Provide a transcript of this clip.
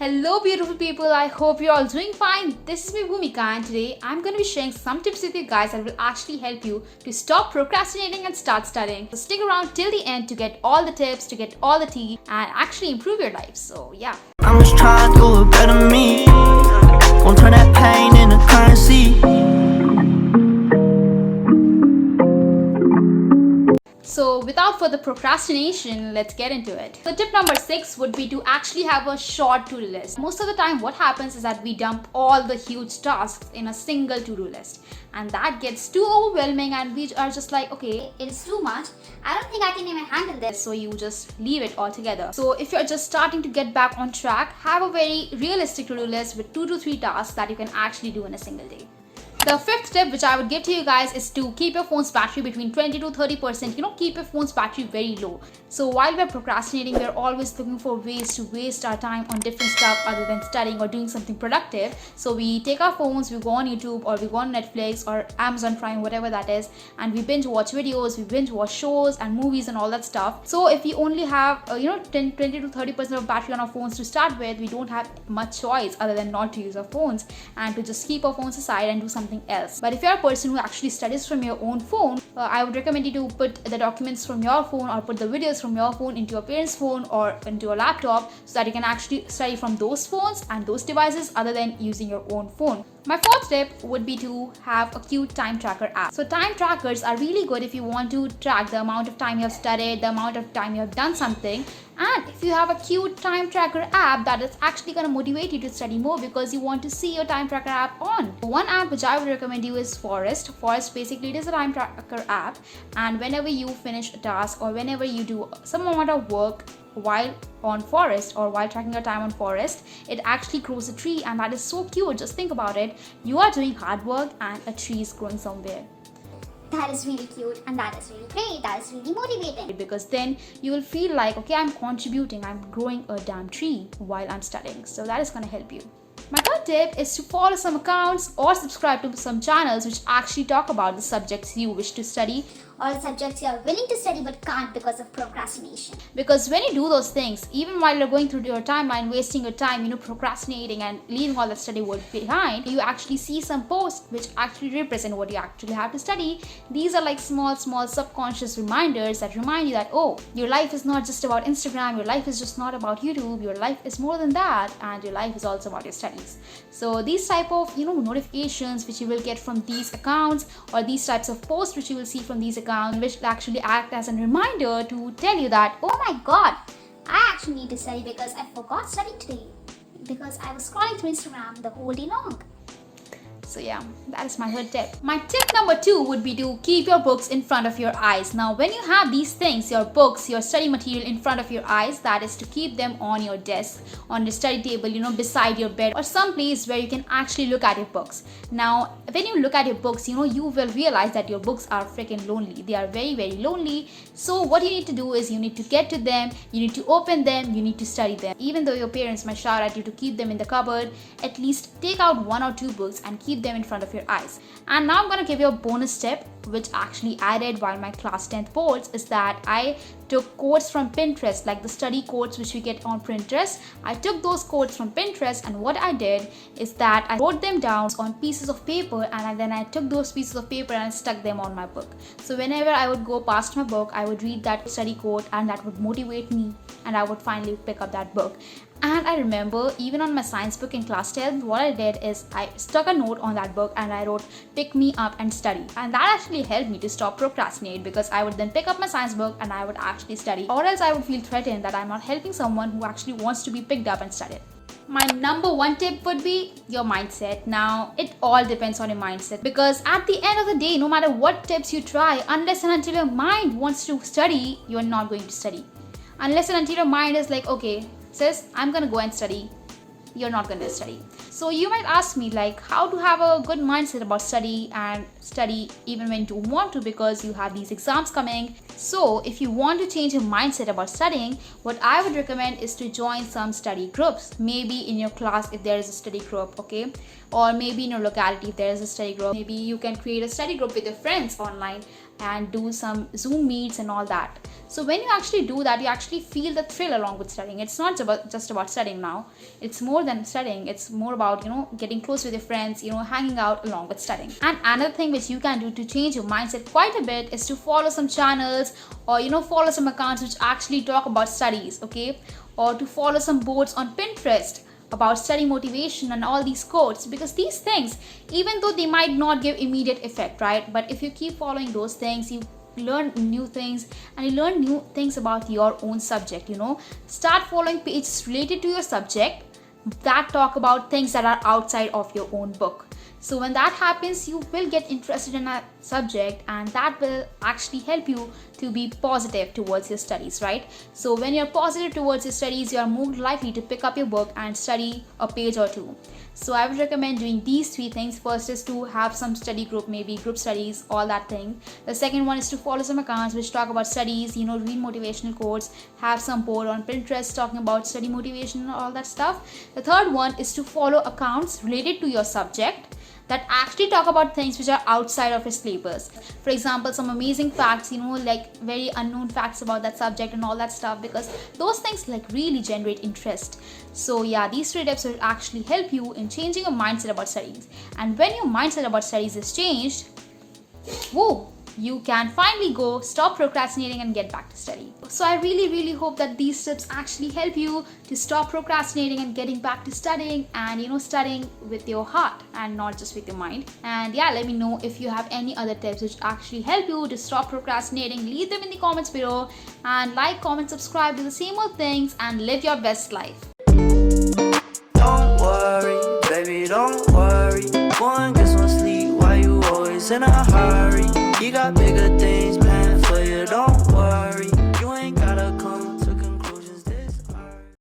Hello beautiful people, I hope you're all doing fine. This is me Bhumika and today I'm going to be sharing some tips with you guys that will actually help you to stop procrastinating and start studying. So stick around till the end to get all the tips, to get all the tea and actually improve your life. So yeah. I'm just trying to do a better me. Gonna turn that pain into currency. So without further procrastination, let's get into it. So tip number 6 would be to actually have a short to-do list. Most of the time what happens is that we dump all the huge tasks in a single to-do list. And that gets too overwhelming and we are just like, okay, it is too much. I don't think I can even handle this. so you just leave it altogether. So if you're just starting to get back on track, have a very realistic to-do list with 2 to 3 tasks that you can actually do in a single day. The fifth tip which I would give to you guys is to keep your phone's battery between 20 to 30%. Keep your phone's battery very low. So while we're procrastinating, we're always looking for ways to waste our time on different stuff other than studying or doing something productive. So we take our phones, we go on YouTube or we go on Netflix or Amazon Prime, whatever that is, and we binge watch videos, we binge watch shows and movies and all that stuff. So if we only have 20 to 30% of battery on our phones to start with, we don't have much choice other than not to use our phones and to just keep our phones aside and do something else. But if you're a person who actually studies from your own phone, I would recommend you to put the documents from your phone or put the videos from your phone into your parents' phone or into your laptop so that you can actually study from those phones and those devices other than using your own phone. My fourth tip would be to have a cute time tracker app. So time trackers are really good if you want to track the amount of time you have studied, the amount of time you have done something. And if you have a cute time tracker app, that is actually going to motivate you to study more because you want to see your time tracker app on. One app which I would recommend you is Forest. Forest basically it is a time tracker app, and whenever you finish a task or whenever you do some amount of work while on Forest or while tracking your time on Forest, it actually grows a tree, and that is so cute. Just think about it. You are doing hard work and a tree is growing somewhere. That is really cute and that is really great. That is really motivating. Because then you will feel like, okay, I'm contributing, I'm growing a damn tree while I'm studying. So that is going to help you. My third tip is to follow some accounts or subscribe to some channels which actually talk about the subjects you wish to study, or subjects you are willing to study but can't because of procrastination. Because when you do those things, even while you're going through your timeline, wasting your time, procrastinating and leaving all that study work behind, you actually see some posts which actually represent what you actually have to study. These are like small subconscious reminders that remind you that, oh, your life is not just about Instagram, your life is just not about YouTube, your life is more than that, and your life is also about your studies. So these type of notifications which you will get from these accounts, or these types of posts which you will see from these accounts, which will actually act as a reminder to tell you that, oh my god, I actually need to study because I forgot studying today because I was scrolling through Instagram the whole day long. So yeah, that is my third tip. My tip number 2 would be to keep your books in front of your eyes. Now, when you have these things, your books, your study material in front of your eyes, that is to keep them on your desk, on your study table, beside your bed or some place where you can actually look at your books. Now, when you look at your books, you will realize that your books are freaking lonely. They are very, very lonely. So what you need to do is you need to get to them, you need to open them, you need to study them. Even though your parents might shout at you to keep them in the cupboard, at least take out 1 or 2 books and keep them in front of your eyes. And now I'm going to give you a bonus tip which actually added while my class 10th boards, is that I took quotes from Pinterest, like the study quotes which we get on Pinterest. I took those quotes from Pinterest, and what I did is that I wrote them down on pieces of paper, and then I took those pieces of paper and I stuck them on my book. So whenever I would go past my book, I would read that study quote and that would motivate me and I would finally pick up that book. And I remember even on my science book in class 10, what I did is I stuck a note on that book and I wrote, pick me up and study. And that actually helped me to stop procrastinate, because I would then pick up my science book and I would actually study, or else I would feel threatened that I'm not helping someone who actually wants to be picked up and studied. My number 1 tip would be your mindset. Now, it all depends on your mindset, because at the end of the day, no matter what tips you try, unless and until your mind wants to study, you're not going to study. Unless and until your mind is like, okay, sis, I'm gonna go and study, you're not gonna study. So you might ask me, like, how to have a good mindset about study and study even when you don't want to, because you have these exams coming. So if you want to change your mindset about studying, what I would recommend is to join some study groups. Maybe in your class if there is a study group, okay, or maybe in your locality if there is a study group. Maybe you can create a study group with your friends online and do some Zoom meets and all that. So when you actually do that, you actually feel the thrill along with studying. It's not just about studying now. It's more than studying. It's more about, getting close with your friends, hanging out along with studying. And another thing which you can do to change your mindset quite a bit is to follow some channels or, follow some accounts which actually talk about studies, okay? Or to follow some boards on Pinterest about study motivation and all these quotes, because these things, even though they might not give immediate effect, right? But if you keep following those things, you learn new things, and you learn new things about your own subject. Start following pages related to your subject that talk about things that are outside of your own book. So when that happens, you will get interested in a subject, and that will actually help you to be positive towards your studies, right? So when you're positive towards your studies, you are more likely to pick up your book and study a page or two. So I would recommend doing these 3 things. First is to have some study group, maybe group studies, all that thing. The second one is to follow some accounts which talk about studies, read motivational quotes, have some board on Pinterest talking about study motivation and all that stuff. The third one is to follow accounts related to your subject that actually talk about things which are outside of your syllabus. For example, some amazing facts, like very unknown facts about that subject and all that stuff, because those things like really generate interest. So yeah, these 3 tips will actually help you in changing your mindset about studies. And when your mindset about studies is changed, whoa, you can finally go stop procrastinating and get back to study. So I really hope that these tips actually help you to stop procrastinating and getting back to studying, and studying with your heart and not just with your mind. And yeah, let me know if you have any other tips which actually help you to stop procrastinating. Leave them in the comments below, and like, comment, subscribe, do the same old things, and live your best life. Don't worry, baby, don't worry. Go and get some sleep. Why you always in a hurry? You got bigger things planned for you, don't